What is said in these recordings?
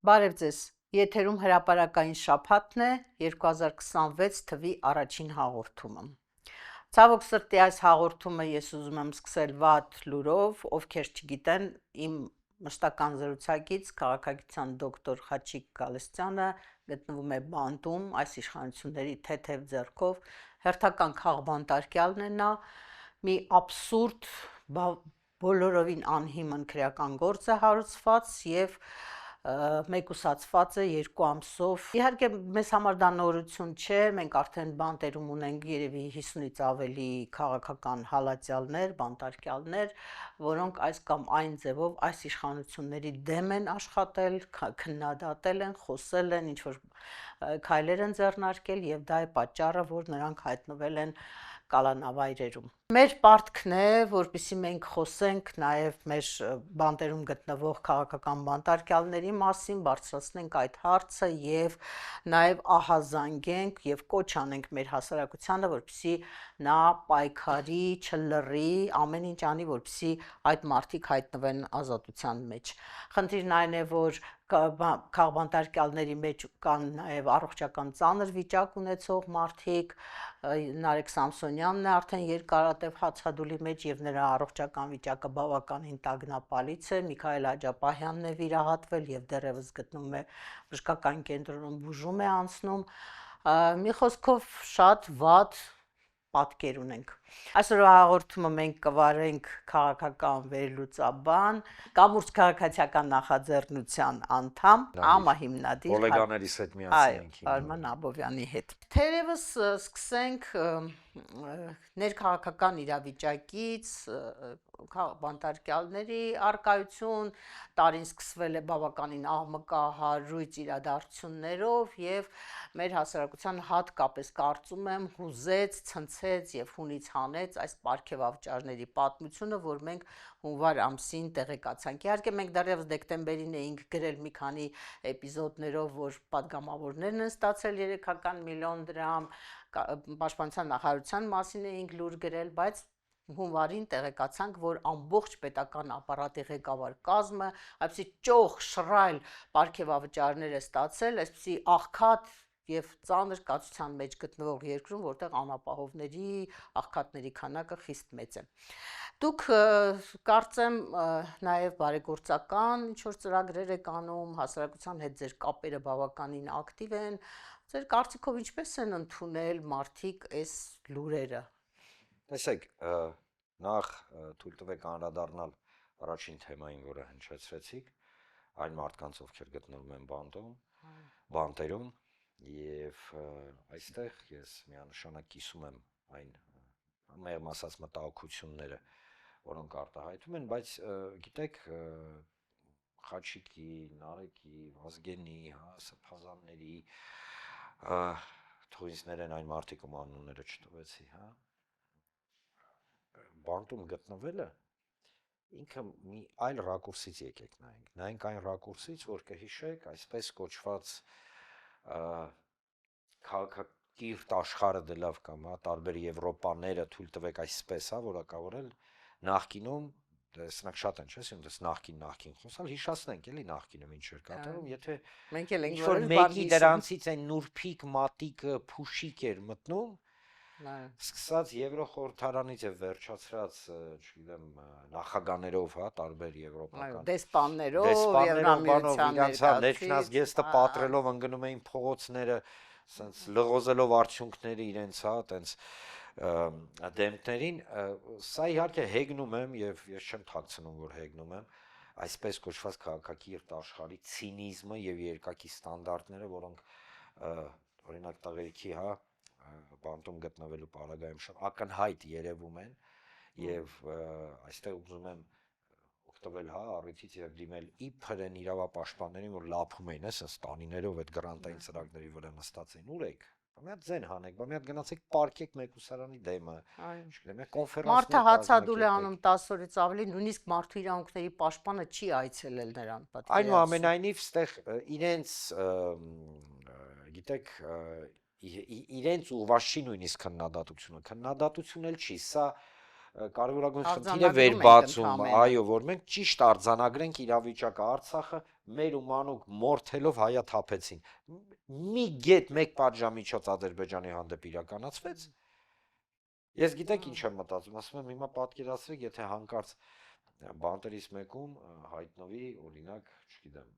Բարև ձեզ, եթերում հրապարակային շաբաթն է 2026 թվի առաջին հաղորդումը։ Ցավոք սրտի այս հաղորդումը ես ուզում եմ սկսել վատ լուրով, ովքեր չգիտեն, իմ մշտական զրուցակից քաղաքագիտության դոկտոր Խաչիկ Գալստյանը գտնվում է բանտում, այս իշխանությունների թեթև ձեռքով, հերթական քաղբանտարկյալն է նա, մի աբսուրդ, բոլորովին անհիմն քրեական գործ է հարուցված եւ մեկուսացված է 2 ամսով։ Իհարկե մեզ համար դա նորություն չէ, մենք արդեն բանտերում ունենք երևի 50-ից ավելի քաղաքական հալածյալներ, բանտարկյալներ, որոնք այս կամ այն ձևով այս իշխանությունների դեմ են աշխատել, քննադատել են, խոսել են, ինչ-որ քայլեր են ձեռնարկել եւ դա է պատճառը, որ նրանք հայտնվել են կալանավայրերում։ Մեր պարտքն է, որպեսզի մենք խոսենք նաև մեր բանտերում գտնվող քաղաքական բանտարկյալների մասին, բարձրացնենք այդ հարցը եւ նաև ահազանգենք եւ կոչ անենք մեր հասարակությանը, որպեսզի նա պայքարի, չլռի, ամեն ինչ անի, որպեսզի այդ մարդիկ հայտնվեն ազատության մեջ։ Խնդիրն այն է, որ քաղբանտարկյալների մեջ կան նաև առողջական ծանր վիճակ ունեցող մարդիկ, Նարեկ Սամսոնյանն է արդեն երկարատև հացադուլի մեջ եւ նրա առողջական վիճակը բավականին տագնապալից է, Միքայել Աջապահյանն է վիրահատվել եւ դեռևս գտնվում է բժշկական կենտրոնում, բուժում է անցնում, մի խոսքով շատ վատ պատկեր ունենք։ Այսօրվա հաղորդումը մենք կվարենք քաղաքական վերլուծաբան, կամուրջ քաղաքացիական նախաձեռնության անդամ, համահիմնադիր Գոլեգաներիս հետ միասին ենք Արման Աբովյանի հետ։ Թերևս սկսենք ներքաղաքական իրավիճակից, բանտարկյալների առկայություն, տարին սկսվել է բավականին աղմկահարույց իրադարձություններով եւ մեր հասարակության հատկապես կարծում եմ հուզեց, ցնցեց եւ հունից հանեց այս պարգևավճարների պատմությունը, որ մենք հունվար ամսին տեղեկացանք։ Իհարկե մենք դեռևս դեկտեմբերին էինք գրել մի քանի էպիզոդներով, որ падգամավորներն են ստացել 3 միլիոն դրամ, պաշտպանության նախարարության մասին էինք լուր գրել, բայց հունվարին տեղեկացանք, որ ամբողջ պետական ապարատի ղեկավար կազմը այսպիսի ճոխ, շռայլ պարգևավճարներ է ստացել, այսպիսի աղքատ եւ ծանր կացության մեջ գտնվող երկրում, որտեղ անապահովների, աղքատների քանակը խիստ մեծ է։ Դուք կարծեմ նաև բարեգործական ինչ-որ ծրագրեր եք անում, հասարակության հետ ձեր կապերը բավականին ակտիվ են, ձեր կարծիքով ինչպես են ընդունել մարդիկ այս լուրերը։ Տեսեք, նախ թույլ տվեք անդրադառնալ առաջին թեմային, որը հնչեցրեցիք, այն մարդկանց, ովքեր գտնվում են բանտերում, եւ այստեղ ես միանշանակ կիսում եմ այն մեղմ ասած մտահոգությունները, որոնք արտահայտում են, բայց գիտեք, Խաչիկի, Նարեկի, Վազգենի, Սրբազանների, թույնսներեն այն մարդիկ ում անունները չտվեցի, բանտում գտնվելը ինքը մի այլ ռակուրսից եկեք նայենք այն ռակուրսից, որ կհիշեք այսպես կոչված քաղաքակիրթ աշխարհը դե լավ կամ տարբեր Եվրոպաները թույլ տվեք այսպես որակավորել նախկինում տեսնակ շատ են չէ՞ դες նախքին խոսալ հիշացնենք էլի նախկինում ինչ էր կատարում եթե մենք էլ ենք որ մեկի դրանցից այն նուրբիկ մատիկը փուշիկ էր մտնում սկսած Եվրոխորհրդարանից եւ վերջացրած, չգիտեմ, նախագաներով, տարբեր եվրոպական դեսպաններով, Եվրամիության ներքնազգեստը պատրելով ընկնում էին փողոցները, ասենց լղոզելով արդյունքները իրենց, տենց դեմքներին, սա իհարկե հեգնում եմ եւ ես չեմ թաքցնում, որ հեգնում եմ այսպես կոչված քաղաքակիրթ աշխարհի ցինիզմը եւ երկակի ստանդարտները, որոնք օրինակ տղերքի, բանտում գտնվելու պարագայում շատ ակնհայտ երևում են եւ այստեղ ուզում եմ օգտվել առիթից եւ դիմել իբր են իրավապաշտպաններին, որ լափում էին, ասես տանիներով այդ գրանտային ծրագրերի վրա նստած էին, ուր եք։ Մի հատ ձեն հանեք, մի հատ գնացեք պարկեք մեկուսարանի դեմը, չգիտեմ, կոնֆերանսներ մարդը հացադուլ է անում 10 օրից ավելի, նույնիսկ մարդու իրավունքների պաշտպանը չի այցելել նրան, այնուամենայնիվ ստեղ իրենց գիտեք իրենց ուղղված չի նույնիսկ քննադատությունը էլ չի, սա կարևորագույն խնդիրը Արձանագրում ենք վերբացում, ընդամենը։ այո, որ մենք ճիշտ արձանագրենք իրավիճակը, Արցախը մեր ու մանուկ մորթելով հայաթափեցին։ Մի գետ մեկ պատժամիջոց Ադրբեջանի հանդեպ իրականացվեց։ Ես գիտեք ինչ եմ մտածում, ասում եմ հիմա պատկերացրեք, եթե հանկարծ բանտերից մեկում հայտնվի, օրինակ, չգիտեմ,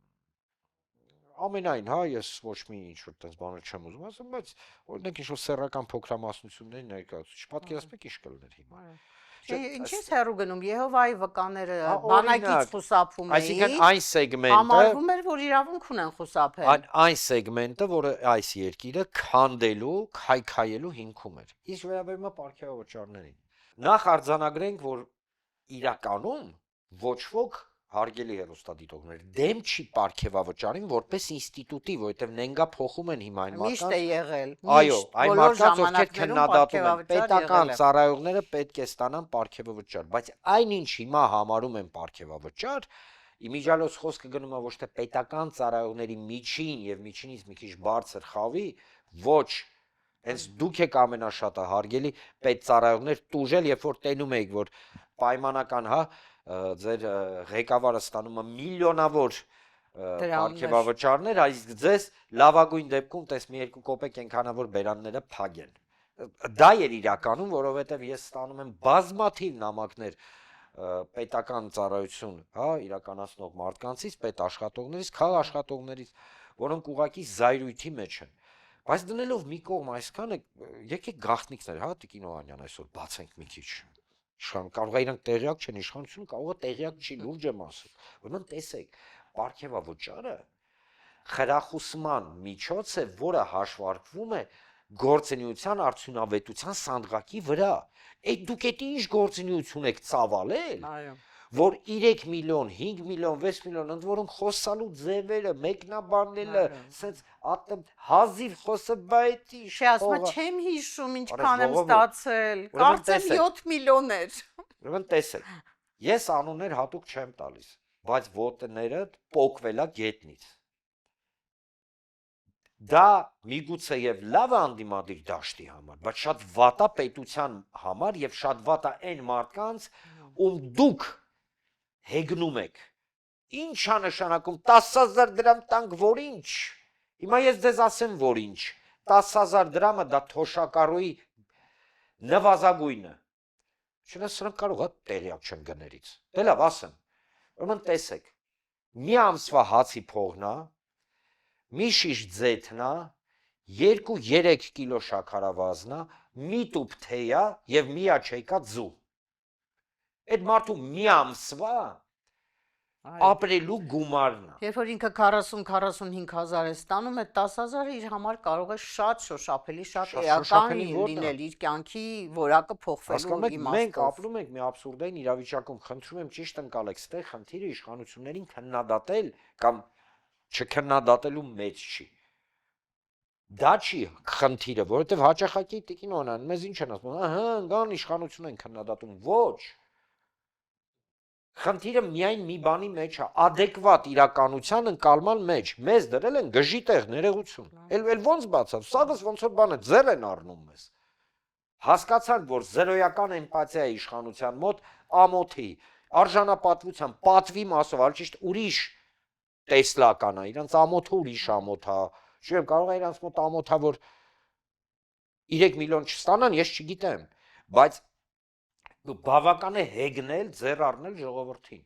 ամենայն, հա, ես ոչ մի ինչ-որ տես բաներ չեմ ուզում ասում, բայց օրինակ ինչ-որ սեռական փոքրամասնությունների ներկայացուցիչ, պատկերացնում եք ինչ կլներ հիմա։ Ինչի՞ց հեռու գնում, Եհովայի վկաները օրինակ, բանակից խուսափում Այսինքն էին, այն սեգմենտը, համարվում էր, որ իրավունք ունեն խուսափել։ այն սեգմենտը, որը այս երկիրը քանդելու, քայքայելու հիմքում էր։ Իսկ վերաբերում է պարգևավճարներին։ Նախ արձանագրենք, որ իրականում ոչ ոք հարգելի հեռուստադիտողներ դեմ չի պարգևավճարին որպես ինստիտուտի, որովհետև նենգա փոխում են հիմա այն Միշտ է եղել։ այո, այն բոլոր մարդկանց, ովքեր քննադատում են, պետական եղել է։ ծառայողները պետք է ստանան պարգևավճար, բայց այնինչ հիմա համարում են պարգևավճար, իմիջիալոց խոսքը գնում է ոչ թե պետական ծառայողների միջին եւ միջինից մի քիչ բարձր խավի, ոչ հենց դուք եք ամենաշատը հարգելի պետծառայողներ տուժել, երբ որ տենում եք, որ պայմանական, հա, ձեր ղեկավարը ստանում է միլիոնավոր պարգևավճարներ, իսկ ձեզ լավագույն դեպքում տես մի 2 կոպեկ ենքանավոր բերանները փագեն։ Դա էր իրականում, որովհետև ես ստանում եմ բազմաթիվ նամակներ պետական ծառայություն, հա, իրականացնող մարդկանցից, պետաշխատողներից, քաղաքաշխատողներից, որոնք ուղղակի զայրույթի մեջ են։ Բայց դնելով մի կողմ այսքանը, եկեք գաղտնիքներ, հա, Տիկին Օհանյան, այսօր բացենք մի քիչ։ Իշխան կարող է իրանք տեղյակ չեն, իշխանությունը կարող է տեղյակ չի, լուրջ եմ ասում։ Ուրեմն տեսեք, պարգևավճարը խրախուսման միջոց է, որը հաշվարկվում է գործունեության արդյունավետության սանդղակի վրա։ Այդ դուք ինչ գործունեություն եք ծավալել, Այո։ որ 3 միլիոն, 5 միլիոն, 6 միլիոն, ընդ որում խոսալու ձևերը, մեկնաբանելը, սենց հազիվ խոսը, բայց Չէ, ասում եմ, չեմ հիշում ինչքան եմ ստացել, կարծեմ 7 միլիոն էր։ Ուրեմն տեսեք, ես անուններ հատուկ չեմ տալիս, բայց ոտները պոկվելա գետնից։ Դա միգուցե եւ լավ է անդիմադիր դաշտի համար, բայց շատ վատ է պետության համար եւ շատ վատ է այն մարդկանց, ում դուք հեգնում եք։ Ինչ է նշանակում 10,000 դրամ տանք, որ ինչ։ Հիմա ես ձեզ ասեմ, որ ինչ։ 10,000 դրամը դա թոշակառուի նվազագույնը։ Չնայած սրանք կարող է տեղյակ չեն գներից։ Դե լավ, ասեմ։ Ուրեմն տեսեք, մի ամսվա հացի փողնա, մի շիշ ձեթնա, 2-3 կիլո շաքարավազնա, մի տուփ թեյա եւ մի աչեկա ձու։ Այդ մարդու մի ամսվա ապրելու գումարն է։ Երբ որ ինքը 40-45 հազար է ստանում, այդ 10,000-ը իր համար կարող է շատ շոշափելի, շատ էական լինել, իր կյանքի որակը փոխվելու իմաստով։ Մենք ապրում ենք մի աբսուրդային իրավիճակում, խնդրում եմ ճիշտ ընկալեք, ստեղ խնդիրը իշխանություններին քննադատել կամ չքննադատելու մեջ չի։ Դա չի խնդիրը, որովհետև հաճախակի Տիկին Օհանյան մեզ ինչ են ասում, ահա, գան իշխանություն են քննադատում, ոչ։ Խնդիրը միայն մի բանի մեջ է, adekvat իրականության ընկալման մեջ։ Մեզ դրել են գժի տեղ ներողություն։ Էլ ոնց բացավ, սաղս ոնց որ բանը ձեռ են առնում մեզ։ Հասկացանք, որ զերոյական էմպաթիա է իշխանության մոտ ամոթի, արժանապատվության, պատվի մասով, այլ ճիշտ ուրիշ տեսլական է, իրանց ամոթը ուրիշ ամոթ է։ Չգիտեմ, կարող է իրանց մոտ ամոթ է, որ 3 միլիոն չստանան, ես չգիտեմ, բայց բավական է հեգնել, ձեռ առնել ժողովրդին։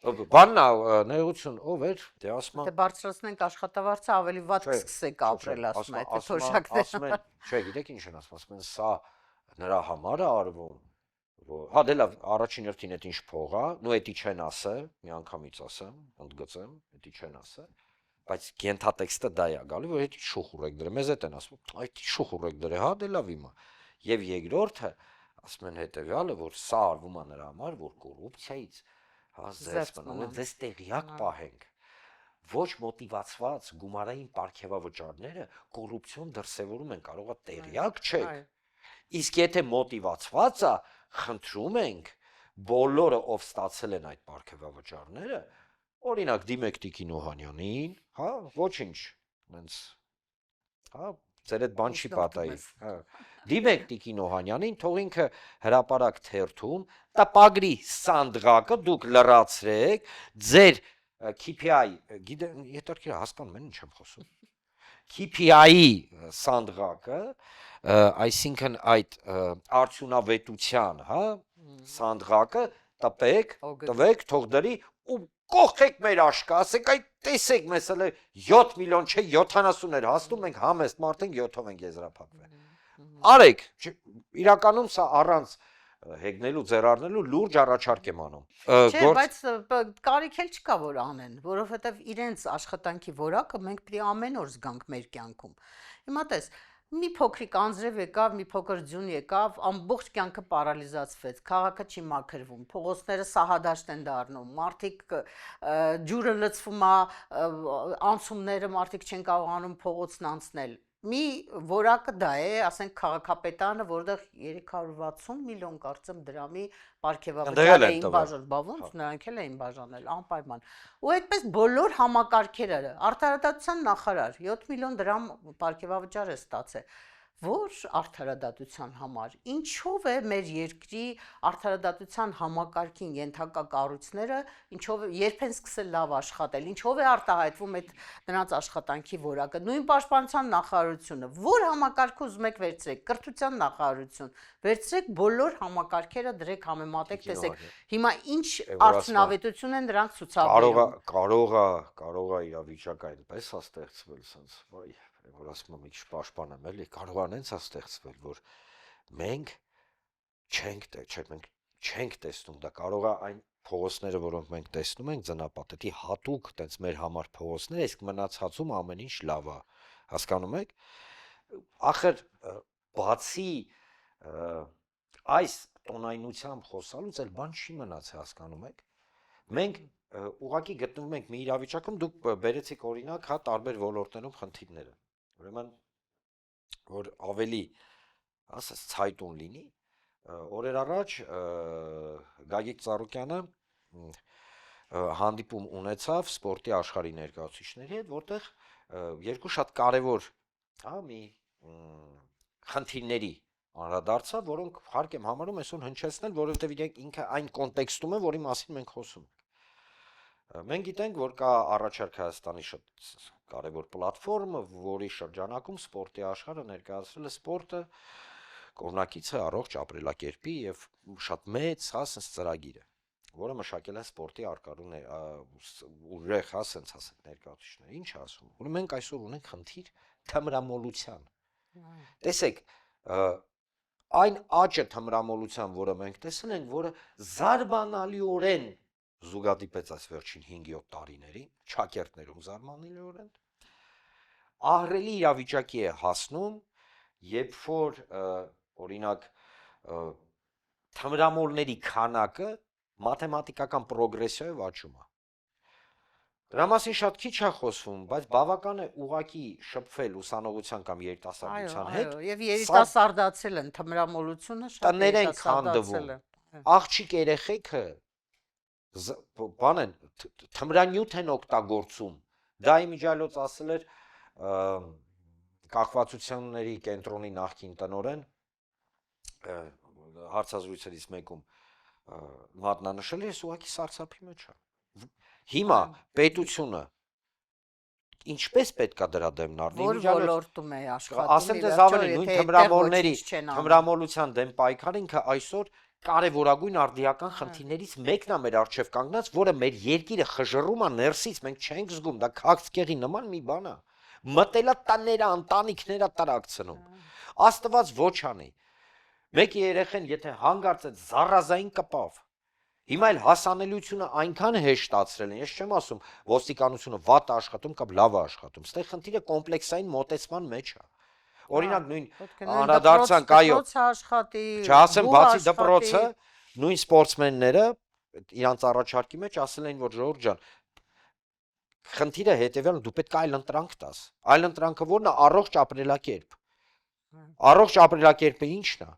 Բանն է, ներողություն, ով էր, դե ասում Դե բարձրացնենք աշխատավարձը, ավելի վատ կսկսեք ապրել, ասում է, այդ թոշակները։ ասում են, չէ, գիտեք ինչ են ասում են, սա նրա համար է արվում, հա դե լավ, առաջին հերթին այդ ինչ փող է, նու էդի չեն ասը, մի անգամից ասեմ, ընդգծեմ, էդի չեն ասը, բայց կենթատեքստը դա է գալի, որ էդի շուխուր եք դրել, մեզ էդ են ասում, այդ շուխուր եք դրել, հա դե լավ հիմա։ Եվ երկրորդը ասում են հետևյալը, որ սա արվում է նրա համար, որ կոռուպցիայից ձեզ մնում, ձեզ տեղյակ պահենք։ Ոչ մոտիվացված գումարային պարգևավճարները կոռուպցիոն դրսևորում են, կարող է տեղյակ չեք։ Իսկ եթե մոտիվացված է, խնդրում ենք բոլորը, ով ստացել են այդ պարգևավճարները, օրինակ դիմեք Տիկին Օհանյանին, հա, ոչինչ, հենց, հա, ձեր այդ բան չի պատահի։ Դիմեք Տիկին Օհանյանին, թող ինքը հրապարակ թերթում տպագրի սանդղակը դուք լրացրեք ձեր KPI, գիտեմ, հետաքրքիր հասկանում են ինչ եմ խոսում։ KPI-ի սանդղակը, այսինքն այդ արդյունավետության, հա, սանդղակը տվեք, թող դրի ու կողքեք մեր աշկը, ասեք այդ տեսեք մեզ հələ 7 միլիոն չէ 70 էր հասնում, մենք համեստ մարդ ենք 7-ով ենք եզրափակվել։ Արեք, իրականում սա առանց հեգնելու, ձեռառնելու լուրջ առաջարկ եմ անում։ Չէ, բայց կարիք էլ չկա որ անեն, որովհետև իրենց աշխատանքի որակը մենք պետք է ամեն օր զգանք մեր կյանքում։ Հիմա տես, մի փոքրիկ անձրև եկավ, մի փոքր ձյուն եկավ, ամբողջ կյանքը պարալիզացվեց, քաղաքը չի մաքրվում, փողոցները սահադաշտ են դառնում, մարդիկ ջուրը լցվում է, անցումները մարդիկ չեն կարողանում փողոցն անցնել։ Մի որակը դա է, ասենք քաղաքապետարանը, որտեղ 360 միլիոն կարծեմ դրամի պարգևավճար էին բաժանել, նրանք էլ էին բաժանել անպայման։ Ու այդպես բոլոր համակարգերը, արդարադատության նախարար 7 միլիոն դրամ պարգևավճար է ստացել։ Որ արդարադատության համար, ինչով է մեր երկրի արդարադատության համակարգին ենթակա կառույցները, ինչով երբ են սկսել լավ աշխատել, ինչով է արտահայտվում այդ նրանց աշխատանքի որակը, նույն պաշտպանության նախարարությունը, որ համակարգը ուզում եք վերցրեք, կրթության նախարարություն, վերցրեք բոլոր համակարգերը դրեք համեմատեք, տեսեք, հիմա ինչ արդյունավետություն են դրանք ցուցաբերում։ Կարող է իրավիճակը այնպես է ստեղծվել, sense, վայ որ ասում եմ, ինչ պաշտպանեմ էլի, կարող է այնց է ստեղծվել, որ մենք չենք տեսնում, դա կարող է այն փողոցները, որոնք մենք տեսնում ենք ձնապատը, դի հատուկ տենց մեր համար փողոցներ, իսկ մնացածում ամեն ինչ լավ է, հասկանում եք, ախր բացի այս տոնայնությամբ խոսալուց էլ բան չի մնացել, հասկանում եք, մենք ուղղակի գտնվում ենք մի իրավիճակում, դուք բերեցիք օրինակ, հա, տարբեր ոլորտներում խնդիրները, ուրեմն, որ ավելի, ասես, ցայտուն լինի, օրեր առաջ Գագիկ Ծառուկյանը հանդիպում ունեցավ սպորտի աշխարհի ներկայացուցիչների հետ, որտեղ երկու շատ կարևոր, հա, մի խնդիրների անդրադարձավ, որոնք հարկ եմ համարում այսօր հնչեցնել, որովհետև ինքը այն կոնտեքստում է, որի մասին մենք խոսում ենք։ Մենք գիտենք, որ կա առաջարկ Հայաստանի շատ կարևոր պլատֆորմ, որի շրջանակում սպորտի աշխարհը ներկայացրել է սպորտը կողմնակից է առողջ ապրելակերպի եւ շատ մեծ, հա, sense ծրագիր է, որը մշակել են սպորտի արկարուն ուժեղ, հա, sense ասենք ներկայացուցիչները։ Ինչ ասում։ Ուրեմն մենք այսօր ունենք խնդիր թմրամոլության։ Տեսեք, այն աճը թմրամոլության, որը մենք տեսել ենք, որը զարմանալիորեն զուգադիպեց այս վերջին 5-7 տարիներին, չակերտներում զարմանալիորեն, ահռելի իրավիճակի է հասնում, երբ որ օրինակ թմրամոլների քանակը մաթեմատիկական պրոգրեսիայով աճում է։ Դրա մասին շատ քիչ է խոսվում, բայց բավական է ուղղակի շփվել ուսանողության կամ երիտասարդության հետ։ Այո, եւ երիտասարդացել են թմրամոլությունը շատ երիտասարդացել են։ Աղջիկ երեխեքը բան են թմրանյութ են օգտագործում։ Դա իմիջիայլոց ասել էր կախվածությունների կենտրոնի նախկին տնօրեն հարցազրույցերից մեկում մատնանշել է, ես ուղղակի սարսափի մեջ եմ։ Հիմա պետությունը ինչպես պետք է դրա դեմն առնի, որ ոլորտում է աշխատում, ասեմ դες ավելի նույն թմրամոլության դեմ պայքարը ինքը այսօր կարևորագույն արդիական խնդիրներից մեկն է մեր առջև կանգնած, որը մեր երկիրը խժռում է ներսից, մենք չենք զգում, դա քաղցկեղի նման մի բան է։ Մտելա տաները, ընտանիքները տարակցնում։ Աստված ոչ անի։ Մեկի երեխեն եթե հանգարց է զառազային կպավ։ Հիմա էլ հասանելիությունը այնքան հեշտացրել են, ես չեմ ասում ոստիկանությունը վատ է աշխատում կամ լավ է աշխատում, այստեղ խնդիրը կոմպլեքսային մոտեցման մեջ է։ Օրինակ նույն անդրադարձանք, այո, չասեմ բացի դպրոցը, նույն սպորտսմենները իրանց առաջարկի մեջ ասել էին, որ Ժողովուրդ ջան, խնդիրը հետևյալն դու պետք է այլ ընտրանք տաս։ Այլ ընտրանքը ո՞րն է, առողջ ապրելակերպ։ Առողջ ապրելակերպը ի՞նչն է։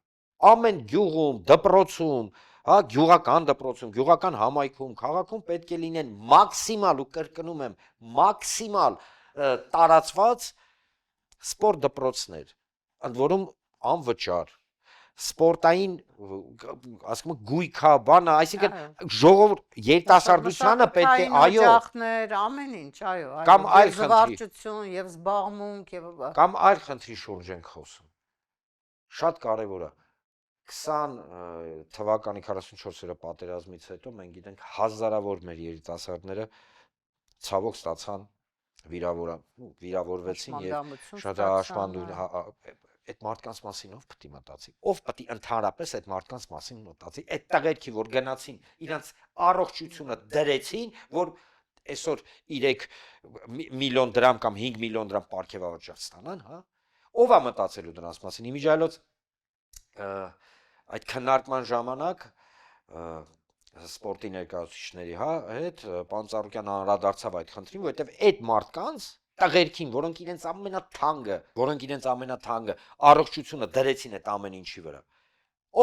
Ամեն գյուղում, դպրոցում, հա, գյուղական դպրոցում, գյուղական համայնքում, քաղաքում պետք է լինեն մաքսիմալ ու կրկնում եմ, մաքսիմալ տարածված սպորտ դպրոցներ, ընդ որում անվճար, սպորտային, ասում եմ, գույքա, բանը, այսինքն ժողովուրդ երիտասարդությանը պետք է, այո, օջախներ, ամեն ինչ, այո, կամ այլ եւ զվարճություն, եւ զբաղմունք, եւ կամ այլ խնդրի շուրջ ենք խոսում։ Շատ կարևոր է։ 20 թվականի 44-րդ պատերազմից հետո մենք գիտենք հազարավոր մեր երիտասարդները ցավոք ստացան վիրավորվեցին եւ շատ հաշմանդուն այդ մարդկանց մասին ով պետք է մտածի, ով պետք է ընդհանրապես այդ մարդկանց մասին մտածի, այդ տղերքի որ գնացին իրանց առողջությունը դրեցին, որ այսօր 3 միլիոն դրամ կամ 5 միլիոն դրամ պարգևավճար ստանան, հա, ով է մտածելու դրանց մասին։ Իմիջիայլոց այդ քննարկման ժամանակ սպորտի ներկայացուցիչների, հա, հետ պարոն Ծառուկյան անդրադարձավ այդ խնդրին, որովհետև այդ մարդկանց տղերքին, որոնք իրենց ամենաթանկը առողջությունը դրեցին այդ ամեն ինչի վրա,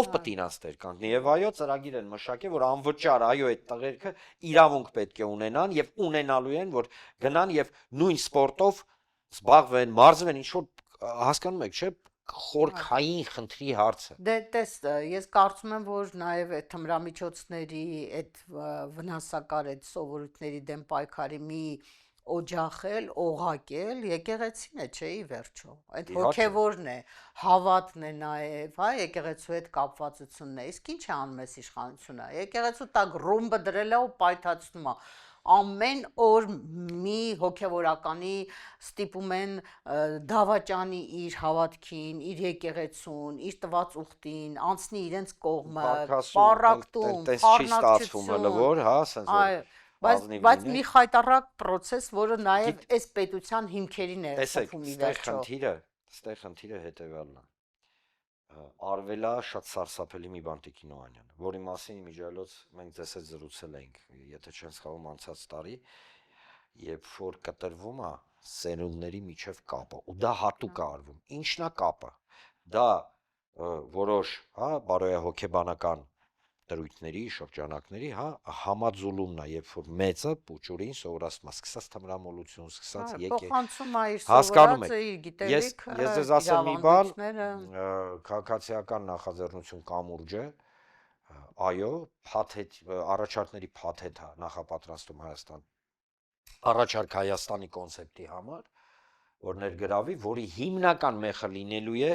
ով պետք է իրանց տեր կանգնի, եւ այո, ծրագիր են մշակել, որ անվճար, այո, այդ տղերքը իրավունք պետք է ունենան եւ ունենալու են, որ գնան եւ նույն սպորտով զբաղվեն, մարզվեն, ինչ որ հասկանում եք, չէ՞, խորքային խնդրի հարցը։ Դե տես, ես կարծում եմ, որ նաև այդ թմրամիջոցների, այդ վնասակար այդ սովորույթների դեմ պայքարի մի օջախել, օղակել, եկեղեցին է, չէ՞, ի վերջո։ Այդ հոգևորն է, հավատն է նաև, հա, եկեղեցու հետ կապվածությունն է։ Իսկ ինչ է անում այս իշխանությունը։ Եկեղեցու տակ ռումբը դրել է ու պայթացնում է։ Ամեն օր մի հոգևորականի ստիպում են դավաճանի իր հավատքին, իր եկեղեցուն, իր տված ուխտին, անցնի իրենց կողմը, պառակտում, խառնակցություն, հա, ասենց բայց մի խայտառակ process, որը նաև այս պետության հիմքերին է խփում ի վերջո։ Այստեղ խնդիրը հետևյալն է։ Արվելա շատ սարսափելի մի բան Տիկին Օհանյան, որի մասին իմիջիայլոց մենք ձեզ հետ զրուցել ենք, եթե չեմ սխալվում անցած տարի, երբ որ կտրվում է սերունդների միջև կապը, ու դա հատուկ է արվում։ Ինչն է կապը։ Դա որոշ, հա, բարոյահոգեբանական դրույթների, շրջանակների, հա, համաձուլումն է, երբ որ մեծը պուճուրին սովորացնում է, սկսած թմրամոլություն, սկսած փոխանցում է իր սովորածը, իր գիտելիքը, ես ձեզ ասեմ մի բան, քաղաքացիական նախաձեռնություն կամուրջը, այո, առաջարկների փաթեթ է նախապատրաստում Հայաստան, առաջարկ Հայաստանի կոնցեպտի համար, որ ներգրավի, որի հիմնական մեխը լինելու է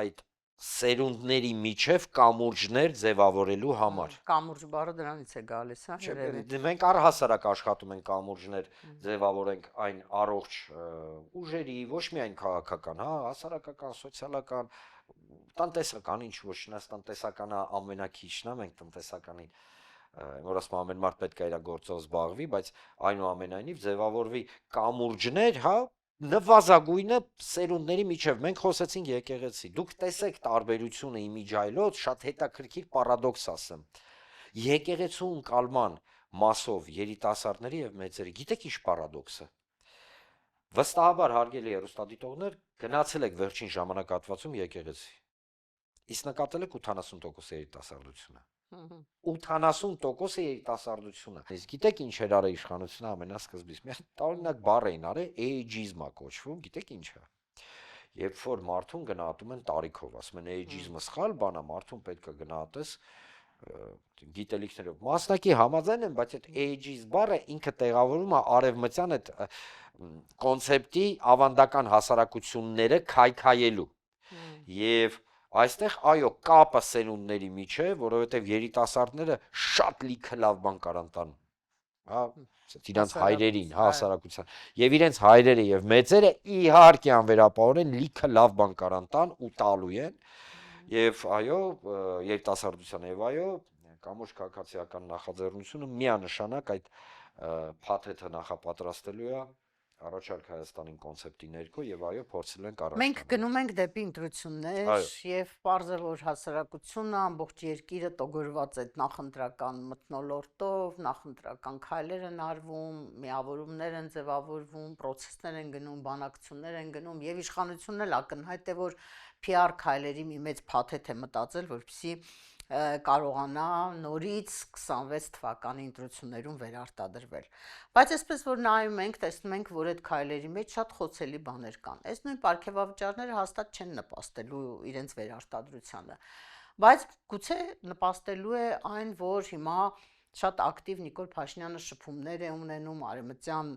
այդ սերունդների միջև կամուրջներ ձևավորելու համար։ Կամուրջ բառը դրանից է գալիս, հա, երևի։ Մենք առհասարակ աշխատում ենք կամուրջներ ձևավորենք այն առողջ ուժերի, ոչ միայն քաղաքական, հա, հասարակական, սոցիալական, տնտեսական, ինչ ոչ չնայած տնտեսականը ամենակիչն է, մենք տնտեսականին որ ասում ամեն մարդ պետք է իր գործով զբաղվի, բայց այնուամենայնիվ ձևավորվի կամուրջներ, հա, նվազագույնը սերունդների միջև մենք խոսեցինք եկեղեցի։ Դուք տեսեք տարբերությունը իմիջայլոց, շատ հետաքրքիր պարադոքս ասեմ։ Եկեղեցու ընկալման մասով երիտասարդների եւ մեծերի, գիտեք ինչ պարադոքսը։ Վստահաբար հարգելի հեռուստադիտողներ, գնացել եք վերջին ժամանակահատվածում եկեղեցի։ Իսկ նկատել եք 80% երիտասարդությունը։ 80% երիտասարդությունը։ Իսկ գիտեք ինչ էր արել իշխանությունը ամենասկզբից։ Մի տարօրինակ բառ էին արել, էյջիզմա կոչվում, գիտեք ինչ է։ Երբ որ մարդուն գնահատում են տարիքով, ասում են էյջիզմը սխալ բան է, մարդուն պետք է գնահատես գիտելիքներով։ Մասնակի համաձայն եմ, բայց այդ էյջիզ բառը ինքը տեղավորում է արևմտյան այդ կոնցեպտի ավանդական հասարակությունները քայքայելու։ Եվ այստեղ այո կապը սերունդների միջև, որովհետև երիտասարդները շատ լիքը լավ բան կարան տան, հա, իրենց հայրերին, հասարակության, եւ իրենց հայրերը եւ մեծերը իհարկե անվերապահորեն լիքը լավ բան կարան տան ու տալու են, եւ այո երիտասարդության եւ այո կամուրջ քաղաքացիական նախաձեռնությունը միանշանակ այդ փաթեթը նախապատրաստելու է առաջարկ Հայաստանին կոնցեպտի ներքո եւ այո փորձելու ենք առաջ։ Մենք գնում ենք դեպի ընտրություններ եւ պարզ է որ հասարակությունը ամբողջ երկիրը տոգորված այդ նախընտրական մթնոլորտով, նախընտրական քայլեր են արվում, միավորումներ են ձևավորվում, process-ներ են գնում, բանակցություններ են գնում եւ իշխանությունն էլ ակնհայտ է որ PR քայլերի մի մեծ փաթեթ է մտածել, որպեսզի կարողանա նորից 26 թվականի ընտրություններում վերարտադրվել։ Բայց այսպես որ նայում ենք, տեսնում ենք, որ այդ քայլերի մեջ շատ խոցելի բաներ կան։ Այս նույն պարգևավճարները հաստատ չեն նպաստելու իրենց վերարտադրությանը։ Բայց գուցե նպաստելու է այն, որ հիմա շատ ակտիվ Նիկոլ Փաշինյանը շփումներ է ունենում արևմտյան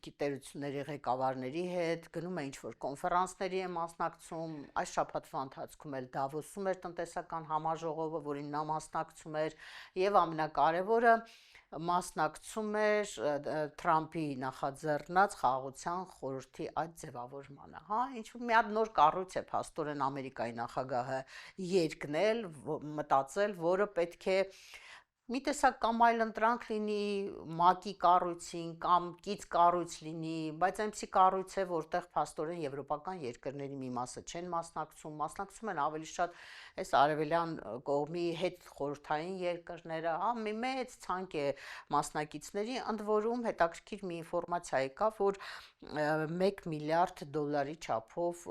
գիտելությունների ղեկավարների հետ, գնում է ինչ-որ կոնֆերանսների է մասնակցում, այս շաբաթվա ընթացքում էլ Դավոսում էր տնտեսական համաժողովը, որին նա մասնակցում էր, եւ ամենակարևորը մասնակցում էր Թրամփի նախաձեռնած խաղաղության խորհրդի այդ ձևավորմանը, հա, ինչ-որ մի հատ նոր կառույց է փաստորեն Ամերիկայի նախագահը երկնել, մտածել, որը պետք է մի տեսակ կամ այլ ընտրանք լինի ՄԱԿ-ի կառույցին կամ կից կառույց լինի, բայց այնպիսի կառույց է, որտեղ փաստորեն եվրոպական երկրների մի մասը չեն մասնակցում են ավելի շատ այս արևելյան կողմի հետ խորհրդային երկրները, հա, մի մեծ ցանկ է մասնակիցների, ընդ որում հետաքրքիր մի ինֆորմացիա եկավ, որ 1 միլիարդ դոլարի չափով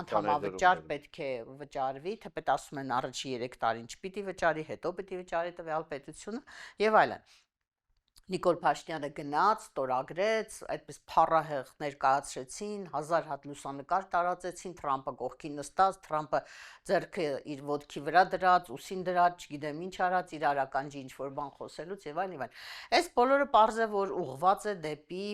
անդամավճար պետք է վճարվի, թեպետ ասում են առաջի 3 տարին չպիտի վճարի, հետո պիտի վճարի տվյալ պետությունը եւ այլն։ Նիկոլ Փաշինյանը գնաց, ստորագրեց, այդպես փառահեղ ներկայացրեցին, 1000 հատ լուսանկար տարածեցին, Թրամփը կողքին նստած, Թրամփը ձեռքը իր ոտքի վրա դրած, ուսին դրած, չգիտեմ ինչ արած, իր արականջի ինչ-որ բան խոսելուց եւ այլն եւ այլն։ Այս բոլորը պարզ է, որ ուղղված է դեպի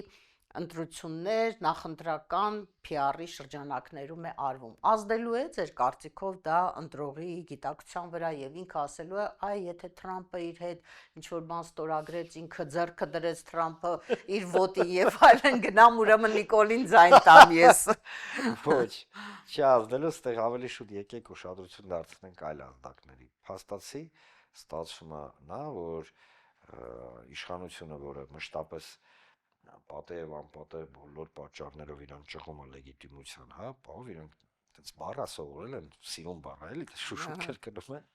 ընտրություններ նախընտրական PR-ի շրջանակներում է արվում։ Ազդելու է ձեր կարծիքով դա ընտրողի գիտակցության վրա եւ ինքը ասելու է, այ եթե Թրամփը իր հետ ինչ-որ բան ստորագրեց, ինքը ձեռքը դրեց Թրամփը իր ոտի եւ այլն գնամ ուրեմն Նիկոլին ձայն տամ ես։ Ոչ, չի ազդելու, ստեղ ավելի շուտ եկեք ուշադրություն դարձնենք այլ ազդակների։ Փաստացի ստացվում է նա, որ իշխանությունը, որը մշտապես պատե եւ անպատե բոլոր պատճառներով իրան ճղում է լեգիտիմության, հա, բավ իրենք այդպես բառ ասողորել են, սիրուն բառ է, էլի, շուշուտ կրկնում են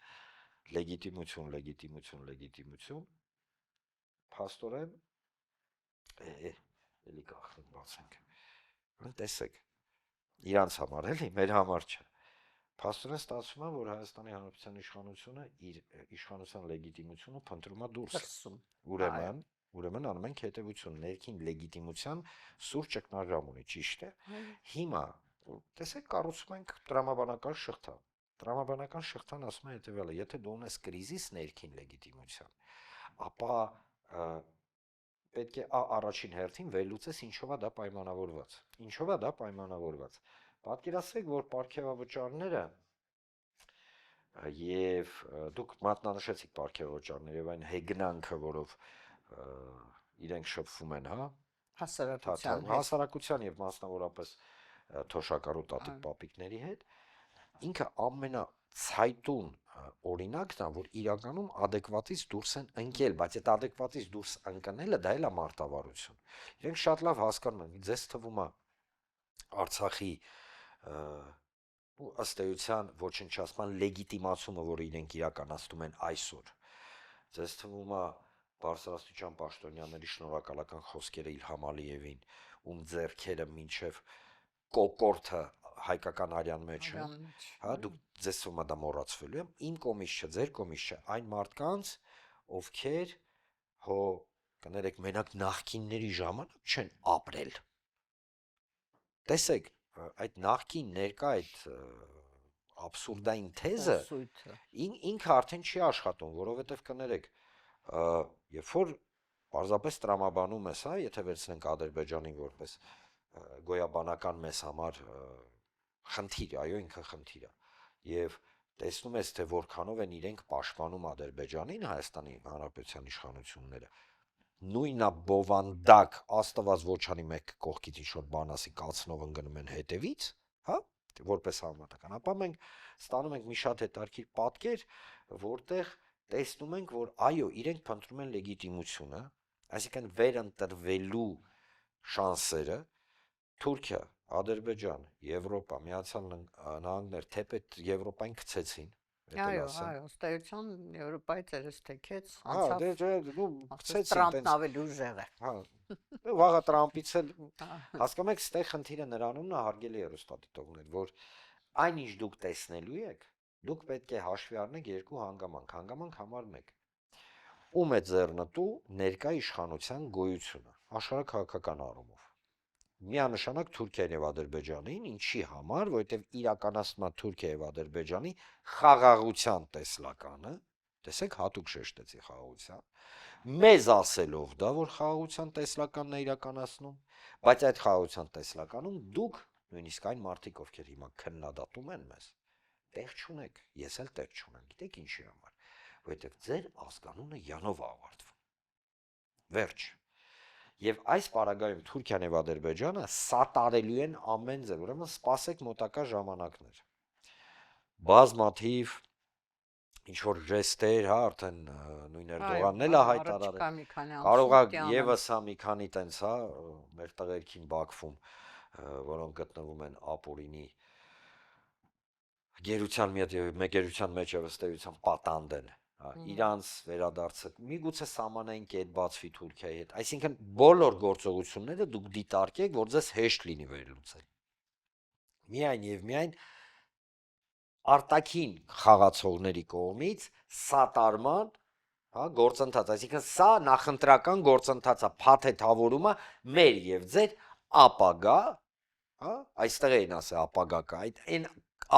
լեգիտիմություն, փաստորեն էլի կախնիկ բացենք։ Տեսեք, իրանց համար էլի, մեր համար չէ։ Փաստորեն ստացվում է, որ Հայաստանի Հանրապետության իշխանությունը իր իշխանության լեգիտիմությունը փնտրում է դուրս։ Ուրեմն անում ենք հետևություն, ներքին լեգիտիմության սուր ճգնաժամ ունի, ճիշտ է։ Հիմա, տեսեք, կառուցում ենք տրամաբանական շղթա։ Տրամաբանական շղթան ասում է հետևյալը, եթե դու ունես կրիզիս ներքին լեգիտիմության, ապա պետք է առաջին հերթին վերլուծես ինչով է դա պայմանավորված։ Ինչով է դա պայմանավորված։ Պատկերացրեք, որ պարգևավճարները եւ դուք մատնանշեցիք պարգևավճարները եւ այն հեգնանքը, որով իրենք շփվում են, հա, հասարակության եւ մասնավորապես թոշակառու տատիկ պապիկների հետ, ինքը ամենացայտուն օրինակն է, որ իրականում adekvatից դուրս են ընկել, բայց այդ adekvatից դուրս ընկնելը դա էլ է մարտավարություն։ Իրենք շատ լավ հասկանում են, ձեզ թվում է Արցախի ըստ էության ոչնչացման լեգիտիմացումը, որը իրենք իրականացնում են այսօր, ձեզ թվում է բարձրաստիճան պաշտոնյաների շնորհակալական խոսքերը Իլհամ Ալիևին, ում ձեռքերը մինչև կոկորտը հայկական արյան մեջ են, հա, դուք ձեզ թվում է դա մոռացվելու է, իմ կողմից չէ, ձեր կողմից չէ, այն մարդկանց, ովքեր հո կներեք մենակ նախկինների ժամանակ չեն ապրել։ Տեսեք, այդ նախկին ներկա այդ աբսուրդային թեզը ինքը արդեն չի աշխատում, որովհետև կներեք, երբ որ պարզապես տրամաբանում ես, հա, եթե վերցնենք Ադրբեջանին որպես գոյաբանական մեզ համար խնդիր, այո, ինքը խնդիր է, եւ տեսնում ես, թե որքանով են իրենք պաշտպանում Ադրբեջանին, Հայաստանի Հանրապետության իշխանությունները, նույնա բովանդակ աստված ոչ անի մեկ կողքից ինչ-որ բան ասի, կացնով ընկնում են հետևից, հա, որպես համատական, ապա մենք ստանում ենք մի շատ հետաքրքիր պատկեր, որտեղ տեսնում ենք, որ այո, իրենք փնտրում են լեգիտիմությունը, այսինքն վերընտրվելու շանսերը, Թուրքիա, Ադրբեջան, Եվրոպա, Միացյալ Նահանգներ, թեպետ Եվրոպային գցեցին, այո, ըստ էության Եվրոպայից երես թեքեց, գցեցին, Տրամփն ավելի ուժեղ է։ Հա, վաղը Տրամփից էլ հասկանում եք, ստեղ խնդիրը նրանումն է, հարգելի հեռուստադիտողներ, որ այնինչ դուք տեսնելու եք, դուք պետք է հաշվի առնեք երկու հանգամանք, հանգամանք համար 1. Ում է ձեռնտու ներկա իշխանության գոյությունը, աշխարհաքաղաքական առումով։ Միանշանակ Թուրքիան եւ Ադրբեջանին, ինչի համար, որովհետեւ իրականացնում է Թուրքիա եւ Ադրբեջանի խաղաղության տեսլականը, տեսեք հատուկ շեշտեցի խաղաղության, մեզ ասելով դա, որ խաղաղության տեսլականն է իրականացնում, բայց այդ խաղաղության տեսլականում դուք, նույնիսկ այն մարդիկ, ովքեր հիմա քննադատում են մեզ, տեղ չունեք, ես էլ տեղ չունեմ, գիտեք ինչի համար, որովհետեւ ձեր ազգանունը յանով ավարտվում։ Վերջ։ Եվ այս պարագայում Թուրքիան եւ Ադրբեջանը սատարելու են ամեն ձև, ուրեմն սպասեք մոտակա ժամանակներ։ Բազմաթիվ ինչ որ ժեստեր, հա, արդեն նույն Էրդողանն էլ է հայտարարել։ Կարող է եւս հա մի քանի տենց, հա, մեր տղերքին Բաքվում, որոնք գտնվում են ապօրինի գերության մեգերության մեջ եւ ըստ էության պատանդ են, հա, իրանց վերադարձը միգուցե սահմանային կետ բացվի Թուրքիայի հետ, այսինքն բոլոր գործողությունները դուք դիտարկեք, որ ձեզ հեշտ լինի վերլուծել։ Միայն եւ միայն արտաքին խաղացողների կողմից սատարման, հա, գործընթաց, այսինքն սա նախընտրական գործընթաց է, փաթեթավորումը մեր եւ ձեր ապագա, հա, այստեղ էին ասել ապագա կա, այն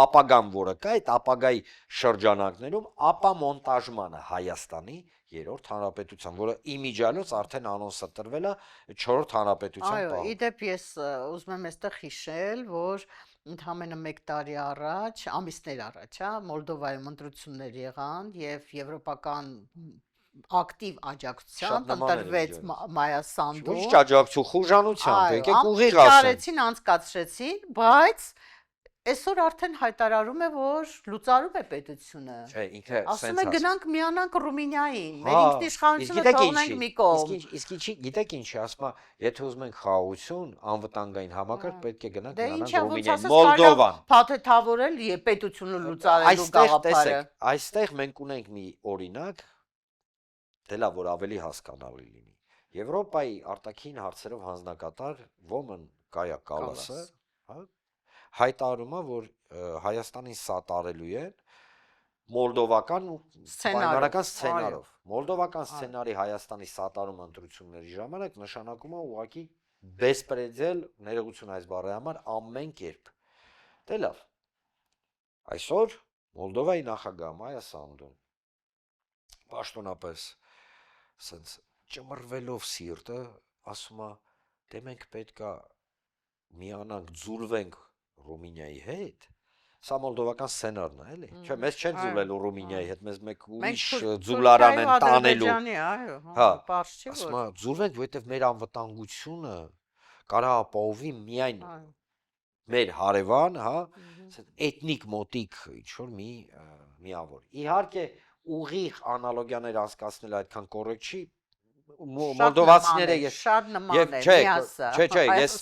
ապագան, որը կա, այդ ապագայի շրջանակներում ապամոնտաժմանը Հայաստանի երրորդ հանրապետության, որը իմիջիալոց արդեն անոնսը տրվել է 4-րդ հանրապետության Այո, իդեպ ես ուզում եմ այստեղ հիշել, որ ընդամենը 1 տարի առաջ, ամիսներ առաջ, հա, Մոլդովայում ընտրություններ եղան եւ եվրոպական ակտիվ աջակցությամբ ընտրվեց Մայա Սանդուն։ Ոչ աջակցու խուժանությամբ, եկեք ուղիղ ասենք։ Արեցին, անցկացրեցին, բայց այսօր արդեն հայտարարում է, որ լուծարում է պետությունը։ Չէ, ինքը ասում է գնանք միանանք Ռումինիային, մեր ինքնիշխանությունը թողնենք մի կողմ։ Իսկ գիտեք ինչի, ասում է, եթե ուզում ենք խաղաղություն, անվտանգային համակարգ, պետք է գնանք միանանք Ռումինիային, Մոլդովան։ Փաթեթավորել պետությունը լուծարելու գաղափարը։ Այստեղ մենք ունենք մի օրինակ, դե լավ, որ ավելի հասկանալի լինի։ Եվրոպայի արտաքին հարցերով հանձնակատար Ոմն Կայա Կալասը, հա, հայտարարում է, որ Հայաստանին սատարելու են մոլդովական պայմանական սցենարով։ Մոլդովական սցենարի Հայաստանի սատարումը ընտրությունների ժամանակ նշանակում է ուղղակի բեսպրեդել ներողություն այս բառի համար ամեն կերպ։ Դե լավ։ Այսօր Մոլդովայի նախագահ Մայա Սանդուն պաշտոնապես ասենց ճմռվելով սիրտը ասում է, դե մենք պետքա միանանք, ձուլվենք Ռումինիայի հետ, սա մոլդովական սցենարն է, էլի։ Չէ, մեզ չեն ձուլելու Ռումինիայի հետ, մեզ մեկ ուրիշ ձուլարան են տանելու։ Հա, ասում է, ձուլվենք, որովհետև մեր անվտանգությունը կարող ապահովի միայն մեր հարևան, հա, էթնիկ մոտիկ ինչ որ մի միավոր։ Իհարկե, ուղիղ անալոգիաներ անցկացնել այդքան կոռեկտ չի, մոլդովացիները շատ նման է, միասը։ Չէ, ես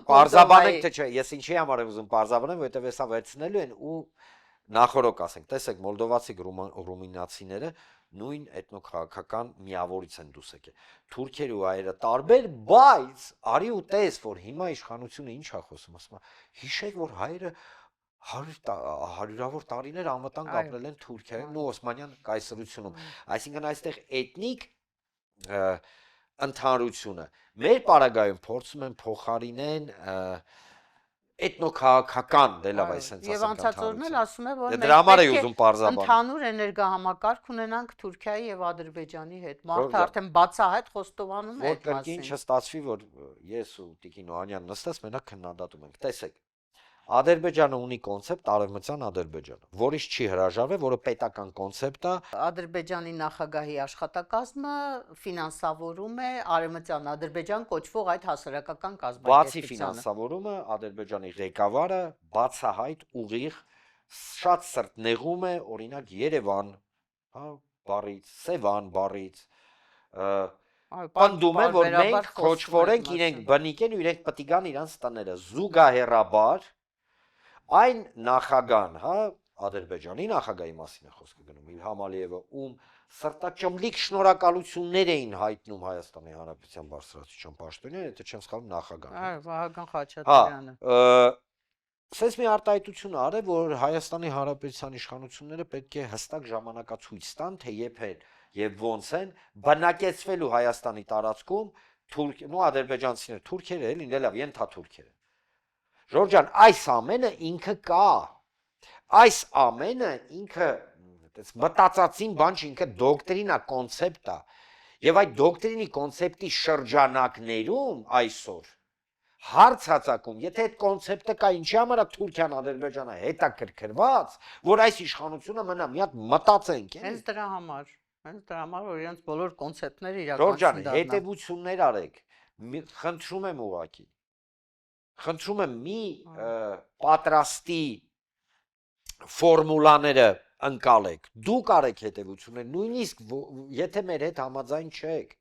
պարզաբանենք թե չէ, ես ինչի համար եմ ուզում պարզաբանեմ, որովհետև հեսա վերցնելու են ու նախորոք ասենք, տեսեք, մոլդովացի ռումինացիները նույն էթնոքաղաքական միավորից են դուրս եկել։ Թուրքերը ու հայերը տարբեր, բայց արի ու տես, որ հիմա իշխանությունը ինչ է խոսում, ասում է, հիշեք, որ հայերը հարյուրավոր տարիներ անվտանգ ապրել են Թուրքիայում ու Օսմանյան կայսրությունում։ Այսինքն այստեղ էթնիկ ընդհանրությունը մեր պարագայում փորձում են փոխարինեն էթնոքաղաքական դե լավ այսպես ասենք եւ անցածորն էլ ասում է որ դրա համար է ուզում պարզաբանել ընդհանուր էներգահամակարգ ունենանք Թուրքիայի եւ Ադրբեջանի հետ մարդը արդեն բացահայտ խոստովանում է այդ մասին որ չստացվի որ ես ու Տիկին Օհանյանն նստած մենակ քննադատում ենք տեսեք Ադրբեջանը ունի կոնցեպտ Արևմտյան Ադրբեջանը, որից չի հրաժարվել, որը պետական կոնցեպտ է։ Ադրբեջանի նախագահի աշխատակազմը ֆինանսավորում է Արևմտյան Ադրբեջան կոչվող այդ հասարակական կազմակերպությունը։ Բացի ֆինանսավորումը, Ադրբեջանի ղեկավարը բացահայտ ուղիղ շատ սրտնեղում է, օրինակ Երևան, հա, բառից, Սևան բառից, պնդում է, որ մենք քոչվորենք իրենք բնիկ են ու իրենք պետք է գան իրանց տները զուգահեռաբար այն նախագահան, հա, Ադրբեջանի նախագահի մասին է խոսքը գնում, Իլհամ Ալիևը, ում սրտաճմլիկ շնորհակալություններ էին հայտնում Հայաստանի Հանրապետության բարձրաստիճան պաշտոնյան, եթե չեմ սխալվում նախագահն։ Վահագն Խաչատրյանը։ Սենց մի արտահայտություն արել, որ Հայաստանի Հանրապետության իշխանությունները պետք է հստակ ժամանակացույց տան, թե երբ են եւ ոնց են բնակեցվելու Հայաստանի տարածքում ադրբեջանցիները, թուրքերը էլ ինձ լավ, ենթաթուրքերը։ Ժորժ ջան, այս ամենը ինքը կա։ Այս ամենը ինքը մտածածին բան չի, ինքը դոկտրինա, կոնցեպտ է։ Եվ այդ դոկտրինի կոնցեպտի շրջանակներում այսօր հարցածակում, եթե այդ կոնցեպտը կա, ինչի համար է Թուրքիան, Ադրբեջանը հետաքրքրված, որ այս իշխանությունը մնա, մի հատ մտածենք, Հենց դրա համար, որ իրենց բոլոր կոնցեպտները իրականություն դառնան։ Հետևություններ արեք, խնդրում եմ ուղղակի։ Խնդրում եմ մի պատրաստի ֆորմուլաները ընկալեք, դուք արեք հետևություններ, նույնիսկ եթե մեր հետ համաձայն չեք,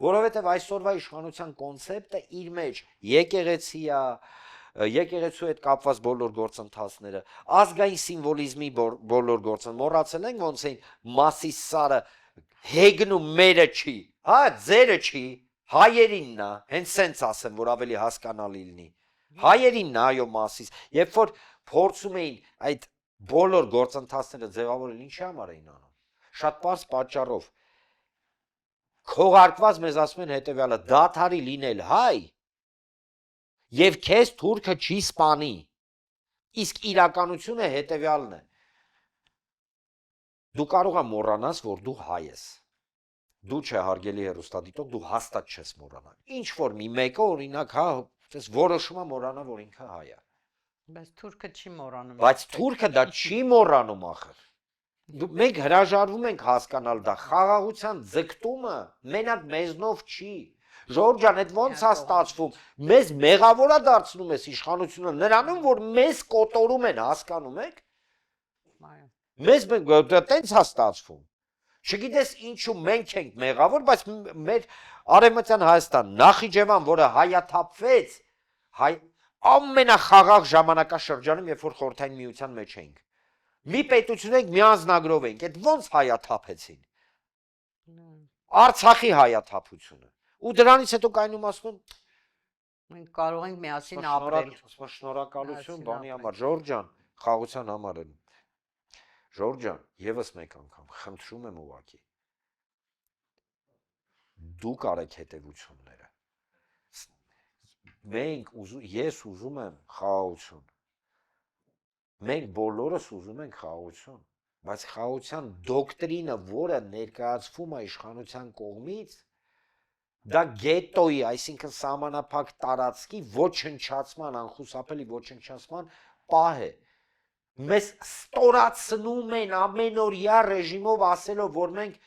որովհետև այսօրվա իշխանության կոնցեպտը իր մեջ եկեղեցի է, եկեղեցու հետ կապված բոլոր գործընթացները, ազգային սիմվոլիզմի բոլոր գործընթացները, մոռացել ենք ոնց էին Մասիս Սարը հեգնում մերը չի, հա, ձերը չի, հայերինն է, հենց սենց ասեմ, որ ավելի հասկանալի լինի, հայերինն է, այո, Մասիս, երբ որ փորձում էին այդ բոլոր գործընթացները ձևավորել, ինչի համար էին անում, շատ պարզ պատճառով, քողարկված մեզ ասում են հետևյալը, դադարի լինել հայ, եւ քեզ թուրքը չի սպանի, իսկ իրականությունը հետևյալն է, դու կարող ես մոռանաս, որ դու հայ ես, դու չէ հարգելի հեռուստադիտող, դու հաստատ չես մոռանա, ինչ որ մի մեկը օրինակ, հա, որոշում է մոռանա, որ ինքը հայ է, բայց թուրքը չի մոռանում, բայց թուրքը դա չի մոռանում ախր, մենք հրաժարվում ենք հասկանալ դա, խաղաղության ձգտումը մենակ մեզնով չի, Ժորժ ջան, այդ ոնց է ստացվում, մեզ մեղավոր է դարձնում ես իշխանությունը նրանում, որ մեզ կոտորում են, հասկանում եք, մեզ տենց է ստացվում, չգիտես ինչու մենք ենք մեղավոր, բայց մեր Արևմտյան Հայաստան, Նախիջևան, որը հայաթափվեց, ամենախաղաղ ժամանակաշրջանում, երբ որ Խորհրդային Միության մեջ էինք, մի պետություն ենք, մի անձնագրով ենք, այդ ոնց հայաթափեցին, Արցախի հայաթափությունը, ու դրանից հետո կայնում ասում են, մենք կարող ենք միասին ապրել, շնորհակալություն բանի համար, Ժորժ ջան, խաղաղության համար եմ, Ժորժ ջան, եւս մեկ անգամ, խնդրում եմ ուղղակի, դուք արեք հետևությունները, ես ուզում եմ խաղաղություն, մենք բոլորս ուզում ենք խաղաղություն, բայց խաղաղության դոկտրինը, որը ներկայացվում է իշխանության կողմից, դա գետոյի, այսինքն սահմանափակ տարածքի ոչնչացման, անխուսափելի ոչնչացման պահ է, մեզ ստորացնում են ամենօրյա ռեժիմով ասելով, որ մենք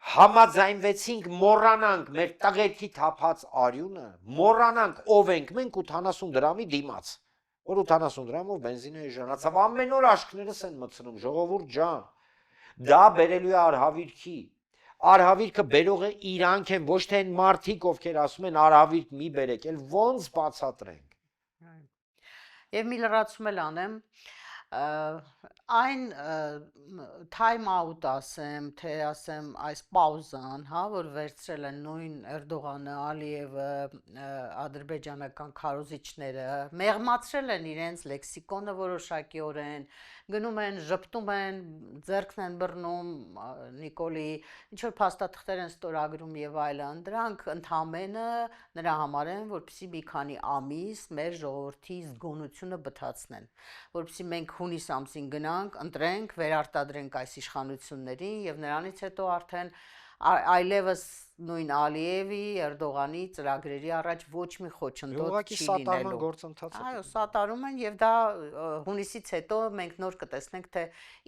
համաձայնվեցինք մոռանանք մեր տղերքի թափած արյունը, մոռանանք ով ենք մենք 80 դրամի դիմաց, որ 80 դրամով բենզինը էժանացավ, ամեն օր աշկներս են մտցնում, ժողովուրդ ջան, դա բերելու է արհավիրքի, արհավիրքը բերողը իրանք են, ոչ թե այն մարդիկ, ովքեր ասում են արհավիրք մի բերեք, էլ ոնց բացատրենք։ Եվ մի լրացում էլ անեմ, այն time out ասեմ, թե ասեմ այս պաուզան, հա, որ վերցրել են նույն Էրդողանը, Ալիևը, ադրբեջանական քարոզիչները, մեղմացրել են իրենց լեքսիկոնը որոշակիորեն, գնում են, ժպտում են, ձեռքն են բռնում Նիկոլի, ինչ որ փաստաթղթեր են ստորագրում եւ այլն, դրանք ընդհանրապես նրա համար են, որպեսզի մի քանի ամիս մեր ժողովրդի զգոնությունը բթացնեն, որպեսզի մենք հունիս ամսին գնանք, ընտրենք, վերարտադրենք այս իշխանություններին եւ նրանից հետո արդեն այլևս նույն Ալիևի, Էրդողանի ծրագրերի առաջ ոչ մի խոչընդոտ չի լինելու։ Այո, սատարում են եւ դա հունիսից հետո մենք նոր կտեսնենք, թե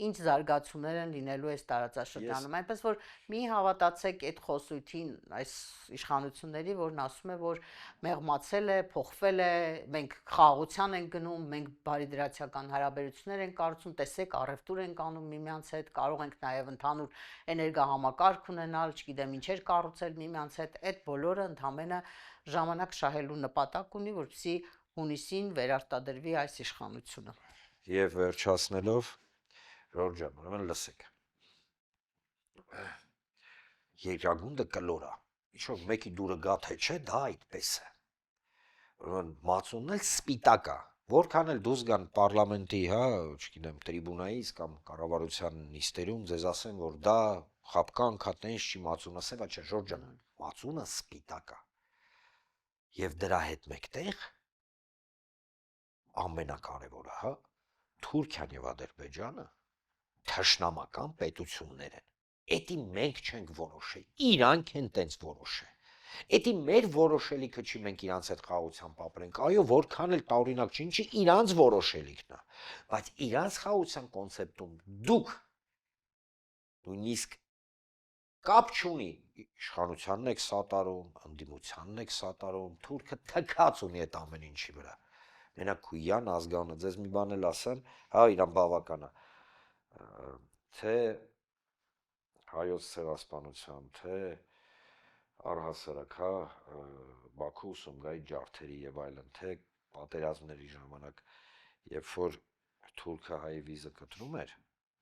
ինչ զարգացումներ են լինելու այս տարածաշրջանում։ Այնպես որ մի հավատացեք այդ խոսույթին, այս իշխանությունների, որն ասում է, որ մեղմացել է, փոխվել է, մենք խաղաղության ենք գնում, մենք բարիդրացիական հարաբերություններ ենք կառուցում, տեսեք, առևտուր ենք անում միմյանց հետ, կարող ենք նաեւ ընդհանուր էներգահամակարգ ունենալ, չգիտեմ ինչեր կառուցել միմյանց հետ, այդ բոլորը ընդհանրապես ժամանակ շահելու նպատակ ունի, որպեսզի հունիսին վերարտադրվի այս իշխանությունը։ Եվ վերջացնելով, Ժորժ ջան, ուրեմն լսեք։ Երկրագունդը կլոր է։ Ինչ որ մեկի դուրը գա թե չէ, դա այդպես է։ ուրեմն մածունն էլ սպիտակ է, որքան էլ դուրս գան պարլամենտի, հա, չգիտեմ, տրիբունայից կամ կառավարության նիստերում ձեզ ասեն, որ դա խապկանք, հա, տենց չի մածունը, սևա չէ, Ժորժ ջան, մածունը սպիտակ է։ Եվ դրա հետ մեկտեղ ամենակարևորը, հա, Թուրքիան եւ Ադրբեջանը թշնամական պետություններ են։ Էդի մենք չենք որոշել, իրանք են տենց որոշել։ Էդի մեր որոշելիքը չի, մենք իրանց հետ խաղությամբ ապրենք, այո, որքան էլ տարօրինակ չի, ինչի իրանց որոշելիքն է, բայց իրանց խաղության կոնցեպտում դուք նույնիսկ կապ չունի, իշխանությանն եք սատարում, ընդդիմությանն եք սատարում, թուրքը թքած ունի այդ ամեն ինչի վրա։ Մենակ քույյան ազգանը, ձեզ մի բան էլ ասեմ, հա, իրան բավական է, թե հայոց ցեղասպանության, թե առհասարակ, հա, Բաքու Սումգայի ջարդերի եւ այլն, թե պատերազմների ժամանակ, երբ որ թուրքը հայ վիզը կտրում էր,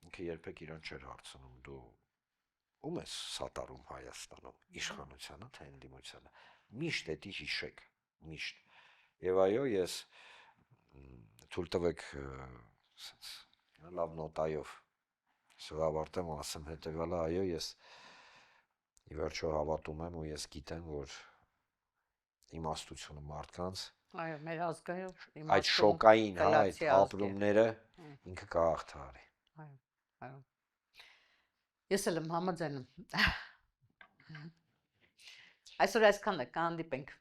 ինքը երբեք իրան չէր հարցնում, դու ում ես սատարում Հայաստանում, իշխանությանը, թե ընդդիմությանը, միշտ էդի հիշեք, միշտ։ Եվ այո, ես թույլ տվեք լավ նոտայով ավարտեմ ու ասեմ հետևյալը, այո, ես ի վերջո հավատում եմ ու ես գիտեմ, որ իմաստությունը մարդկանց, այո, մեր ազգայով այդ շոկային, հա, այդ ապրումները ինքը կհաղթահարի։ Այո, այո։ Ես էլ եմ համաձայնում։ Այսօր այսքանն է, կհանդիպենք։